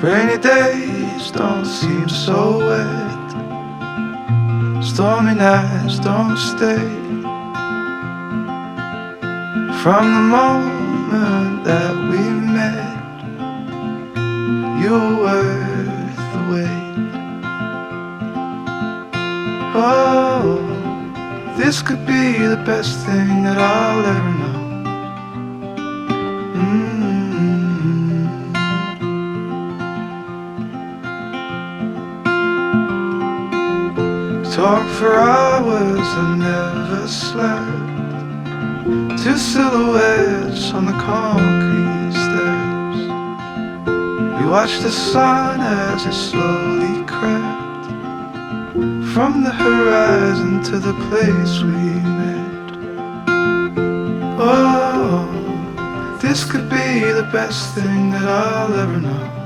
Rainy days don't seem so wet, stormy nights don't stay. From the moment that we met, you were worth the wait. Oh, this could be the best thing that I'll ever know. Talk for hours and never slept. Two silhouettes on the concrete steps. We watched the sun as it slowly crept from the horizon to the place we met. Oh, this could be the best thing that I'll ever know.